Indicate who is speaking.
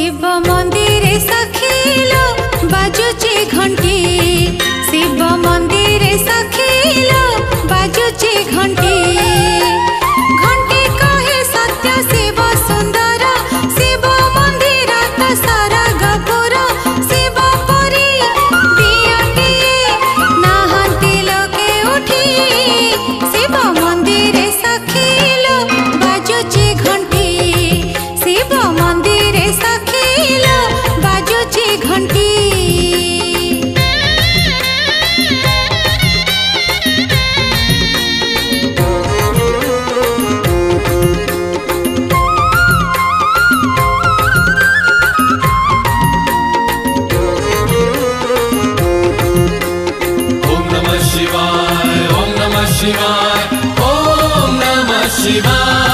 Speaker 1: शिव मंदिर सखीलो बाजुची घंटी, शिव मंदिर सखीलो बाजुची घंटी। घंटी कहे सत्य शिव सुंदर, शिव मंदिर तो सारा गपुर। शिव परी दियटी नाहंती लोके उठी, शिव मंदिर सखीलो बाजुची घंटी, शिव मंदिर सखीलो बाजुची घंटी।
Speaker 2: ओम नमः शिवाय, ओम नमः शिवाय, ओम नमः शिवाय।